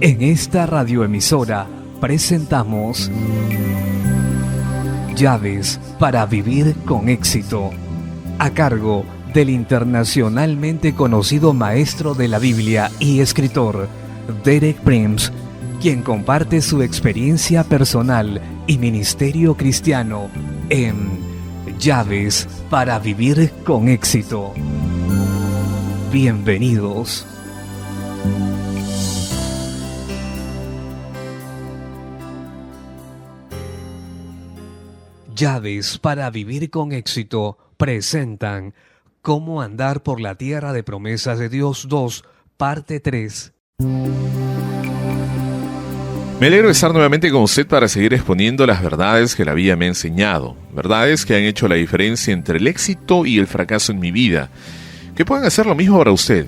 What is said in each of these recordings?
En esta radioemisora presentamos Llaves para vivir con éxito, a cargo del internacionalmente conocido maestro de la Biblia y escritor Derek Prince, quien comparte su experiencia personal y ministerio cristiano en Llaves para vivir con éxito. Bienvenidos. Llaves para vivir con éxito presentan Cómo andar por la tierra de promesas de Dios 2, parte 3. Me alegro de estar nuevamente con usted para seguir exponiendo las verdades que la vida me ha enseñado, verdades que han hecho la diferencia entre el éxito y el fracaso en mi vida, que pueden hacer lo mismo para usted.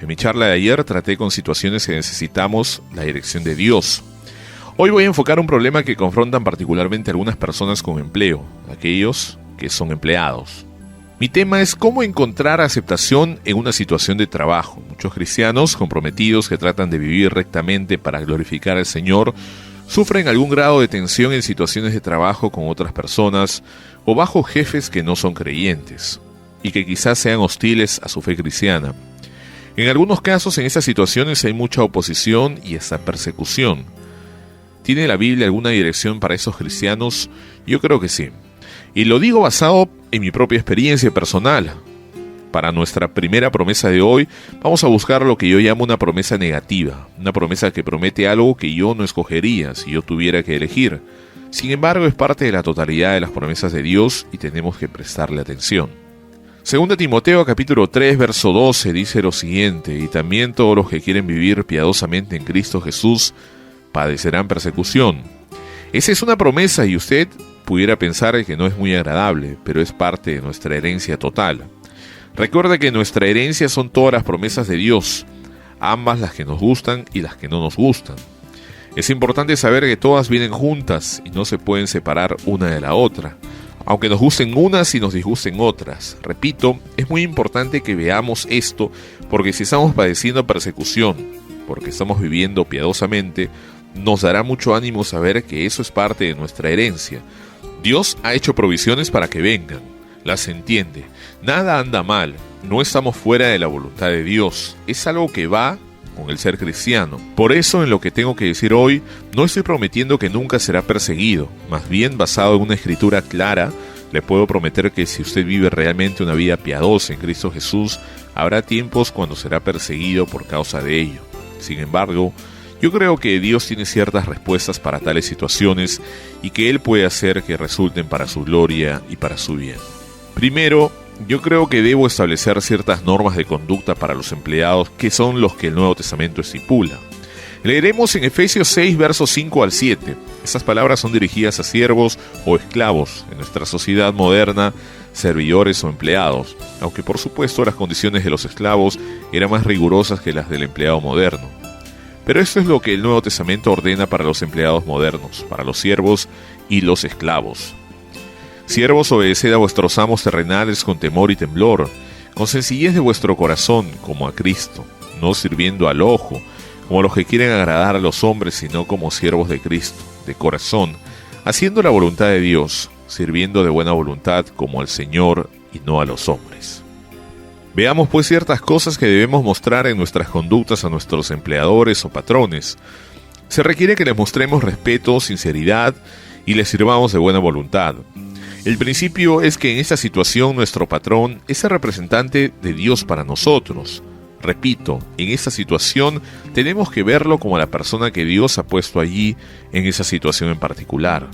En mi charla de ayer traté con situaciones que necesitamos la dirección de Dios. Hoy voy a enfocar un problema que confrontan particularmente algunas personas con empleo, aquellos que son empleados. Mi tema es cómo encontrar aceptación en una situación de trabajo. Muchos cristianos comprometidos que tratan de vivir rectamente para glorificar al Señor sufren algún grado de tensión en situaciones de trabajo con otras personas o bajo jefes que no son creyentes y que quizás sean hostiles a su fe cristiana. En algunos casos en esas situaciones hay mucha oposición y hasta persecución. ¿Tiene la Biblia alguna dirección para esos cristianos? Yo creo que sí. Y lo digo basado en mi propia experiencia personal. Para nuestra primera promesa de hoy, vamos a buscar lo que yo llamo una promesa negativa. Una promesa que promete algo que yo no escogería si yo tuviera que elegir. Sin embargo, es parte de la totalidad de las promesas de Dios y tenemos que prestarle atención. 2 Timoteo capítulo 3, verso 12 dice lo siguiente: y también todos los que quieren vivir piadosamente en Cristo Jesús padecerán persecución. Esa es una promesa y usted pudiera pensar que no es muy agradable, pero es parte de nuestra herencia total. Recuerda que nuestra herencia son todas las promesas de Dios, ambas las que nos gustan y las que no nos gustan. Es importante saber que todas vienen juntas y no se pueden separar una de la otra, aunque nos gusten unas y nos disgusten otras. Repito, es muy importante que veamos esto, porque si estamos padeciendo persecución, porque estamos viviendo piadosamente, nos dará mucho ánimo saber que eso es parte de nuestra herencia. Dios ha hecho provisiones para que vengan, las entiende. Nada anda mal, no estamos fuera de la voluntad de Dios, es algo que va con el ser cristiano. Por eso, en lo que tengo que decir hoy, no estoy prometiendo que nunca será perseguido, más bien basado en una escritura clara, le puedo prometer que si usted vive realmente una vida piadosa en Cristo Jesús, habrá tiempos cuando será perseguido por causa de ello. Sin embargo, yo creo que Dios tiene ciertas respuestas para tales situaciones y que Él puede hacer que resulten para su gloria y para su bien. Primero, yo creo que debo establecer ciertas normas de conducta para los empleados que son los que el Nuevo Testamento estipula. Leeremos en Efesios 6, versos 5 al 7. Estas palabras son dirigidas a siervos o esclavos en nuestra sociedad moderna, servidores o empleados, aunque por supuesto las condiciones de los esclavos eran más rigurosas que las del empleado moderno. Pero esto es lo que el Nuevo Testamento ordena para los empleados modernos, para los siervos y los esclavos. Siervos, obedeced a vuestros amos terrenales con temor y temblor, con sencillez de vuestro corazón, como a Cristo, no sirviendo al ojo, como los que quieren agradar a los hombres, sino como siervos de Cristo, de corazón, haciendo la voluntad de Dios, sirviendo de buena voluntad como al Señor y no a los hombres. Veamos pues ciertas cosas que debemos mostrar en nuestras conductas a nuestros empleadores o patrones. Se requiere que les mostremos respeto, sinceridad y les sirvamos de buena voluntad. El principio es que en esta situación nuestro patrón es el representante de Dios para nosotros. Repito, en esta situación tenemos que verlo como la persona que Dios ha puesto allí en esa situación en particular.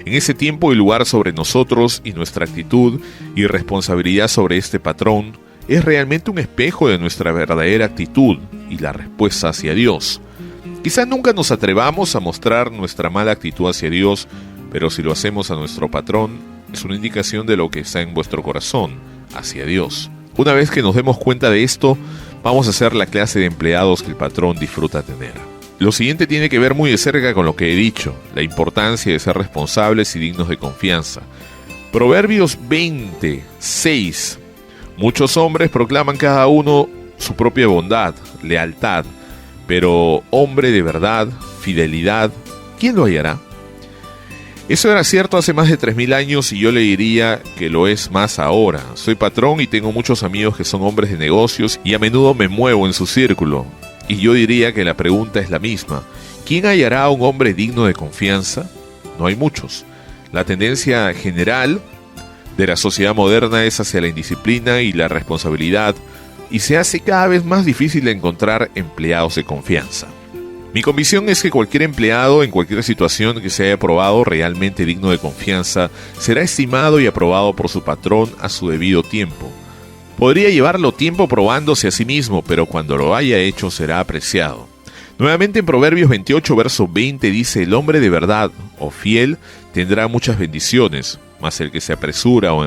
En ese tiempo y lugar sobre nosotros y nuestra actitud y responsabilidad sobre este patrón es realmente un espejo de nuestra verdadera actitud y la respuesta hacia Dios. Quizá nunca nos atrevamos a mostrar nuestra mala actitud hacia Dios, pero si lo hacemos a nuestro patrón, es una indicación de lo que está en vuestro corazón hacia Dios. Una vez que nos demos cuenta de esto, vamos a ser la clase de empleados que el patrón disfruta tener. Lo siguiente tiene que ver muy de cerca con lo que he dicho, la importancia de ser responsables y dignos de confianza. Proverbios 20:6. Muchos hombres proclaman cada uno su propia bondad, lealtad, Pero hombre de verdad, fidelidad, ¿quién lo hallará? Eso era cierto hace más de 3000 años y yo le diría que lo es más ahora. Soy patrón y tengo muchos amigos que son hombres de negocios y a menudo me muevo en su círculo. Y yo diría que la pregunta es la misma. ¿Quién hallará a un hombre digno de confianza? No hay muchos. La tendencia general de la sociedad moderna es hacia la indisciplina y la responsabilidad y se hace cada vez más difícil encontrar empleados de confianza. Mi convicción es que cualquier empleado en cualquier situación que se haya probado realmente digno de confianza será estimado y aprobado por su patrón a su debido tiempo. Podría llevarlo tiempo probándose a sí mismo, pero cuando lo haya hecho será apreciado. Nuevamente en Proverbios 28, verso 20 dice: el hombre de verdad o fiel tendrá muchas bendiciones, mas el que se apresura a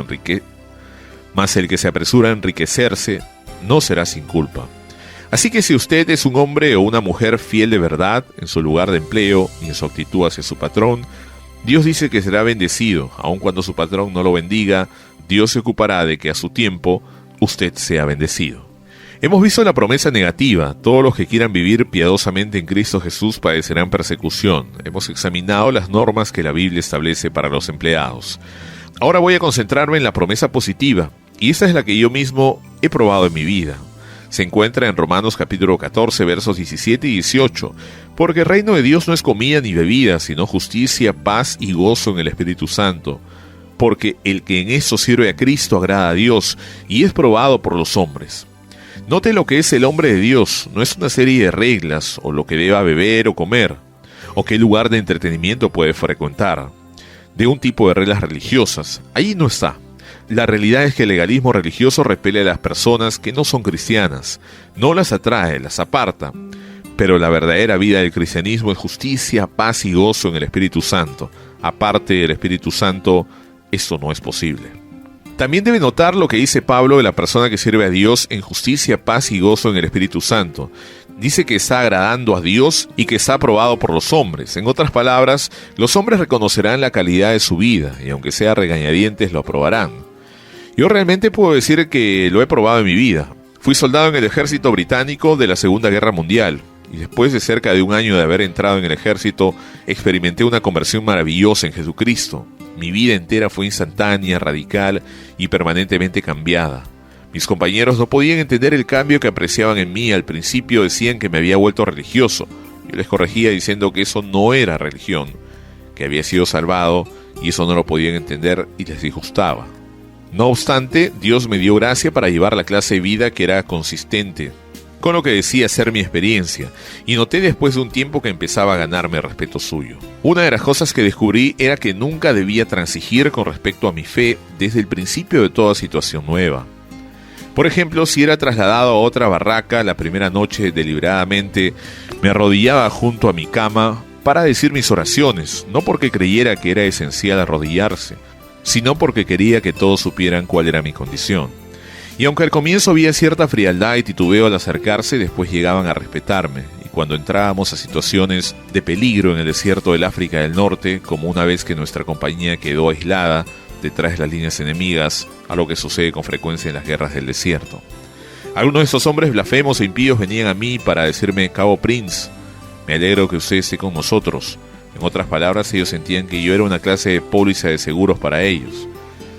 enriquecerse no será sin culpa. Así que si usted es un hombre o una mujer fiel de verdad en su lugar de empleo y en su actitud hacia su patrón, Dios dice que será bendecido. Aun cuando su patrón no lo bendiga, Dios se ocupará de que a su tiempo usted sea bendecido. Hemos visto la promesa negativa: todos los que quieran vivir piadosamente en Cristo Jesús padecerán persecución. Hemos examinado las normas que la Biblia establece para los empleados. Ahora voy a concentrarme en la promesa positiva, y esta es la que yo mismo he probado en mi vida. Se encuentra en Romanos capítulo 14, versos 17 y 18. Porque el reino de Dios no es comida ni bebida, sino justicia, paz y gozo en el Espíritu Santo. Porque el que en eso sirve a Cristo agrada a Dios y es probado por los hombres. Note lo que es el hombre de Dios. No es una serie de reglas, o lo que deba beber o comer, o qué lugar de entretenimiento puede frecuentar, de un tipo de reglas religiosas. Allí no está. La realidad es que el legalismo religioso repele a las personas que no son cristianas, no las atrae, las aparta. Pero la verdadera vida del cristianismo es justicia, paz y gozo en el Espíritu Santo. Aparte del Espíritu Santo, esto no es posible. También debe notar lo que dice Pablo de la persona que sirve a Dios en justicia, paz y gozo en el Espíritu Santo. Dice que está agradando a Dios y que está aprobado por los hombres. En otras palabras, los hombres reconocerán la calidad de su vida y aunque sea regañadientes lo aprobarán. Yo realmente puedo decir que lo he probado en mi vida. Fui soldado en el ejército británico de la Segunda Guerra Mundial y después de cerca de un año de haber entrado en el ejército, experimenté una conversión maravillosa en Jesucristo. Mi vida entera fue instantánea, radical y permanentemente cambiada. Mis compañeros no podían entender el cambio que apreciaban en mí. Al principio decían que me había vuelto religioso. Yo les corregía diciendo que eso no era religión, que había sido salvado y eso no lo podían entender y les disgustaba. No obstante, Dios me dio gracia para llevar la clase de vida que era consistente con lo que decía ser mi experiencia, y noté después de un tiempo que empezaba a ganarme el respeto suyo. Una de las cosas que descubrí era que nunca debía transigir con respecto a mi fe desde el principio de toda situación nueva. Por ejemplo, si era trasladado a otra barraca, la primera noche deliberadamente me arrodillaba junto a mi cama para decir mis oraciones, no porque creyera que era esencial arrodillarse, sino porque quería que todos supieran cuál era mi condición. Y aunque al comienzo había cierta frialdad y titubeo al acercarse, después llegaban a respetarme. Y cuando entrábamos a situaciones de peligro en el desierto del África del Norte, como una vez que nuestra compañía quedó aislada detrás de las líneas enemigas, a lo que sucede con frecuencia en las guerras del desierto. Algunos de estos hombres blasfemos e impíos venían a mí para decirme: Cabo Prince, me alegro que usted esté con nosotros. En otras palabras, ellos sentían que yo era una clase de póliza de seguros para ellos.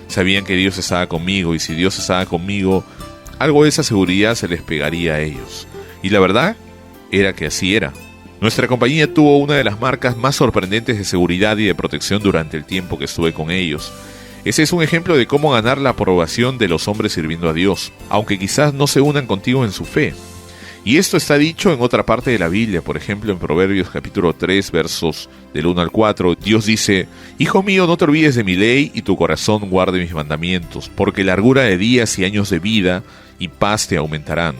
Sabían que Dios estaba conmigo, y si Dios estaba conmigo, algo de esa seguridad se les pegaría a ellos. Y la verdad era que así era. Nuestra compañía tuvo una de las marcas más sorprendentes de seguridad y de protección durante el tiempo que estuve con ellos. Ese es un ejemplo de cómo ganar la aprobación de los hombres sirviendo a Dios, aunque quizás no se unan contigo en su fe. Y esto está dicho en otra parte de la Biblia, por ejemplo en Proverbios capítulo 3, versos del 1 al 4, Dios dice: Hijo mío, no te olvides de mi ley y tu corazón guarde mis mandamientos, porque largura de días y años de vida y paz te aumentarán,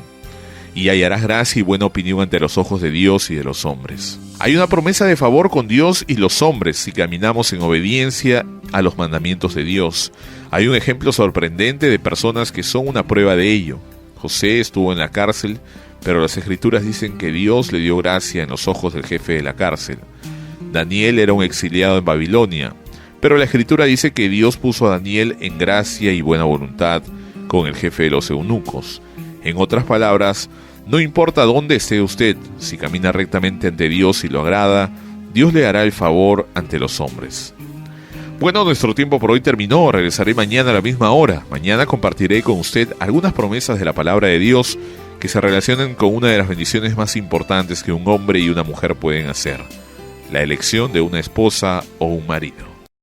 y hallarás gracia y buena opinión ante los ojos de Dios y de los hombres. Hay una promesa de favor con Dios y los hombres si caminamos en obediencia a los mandamientos de Dios. Hay un ejemplo sorprendente de personas que son una prueba de ello. José estuvo en la cárcel, pero las Escrituras dicen que Dios le dio gracia en los ojos del jefe de la cárcel. Daniel era un exiliado en Babilonia, pero la Escritura dice que Dios puso a Daniel en gracia y buena voluntad con el jefe de los eunucos. En otras palabras, No importa dónde esté usted, si camina rectamente ante Dios y lo agrada, Dios le hará el favor ante los hombres. Bueno, nuestro tiempo por hoy terminó. Regresaré mañana a la misma hora. Mañana compartiré con usted algunas promesas de la palabra de Dios que se relacionan con una de las bendiciones más importantes que un hombre y una mujer pueden hacer: la elección de una esposa o un marido.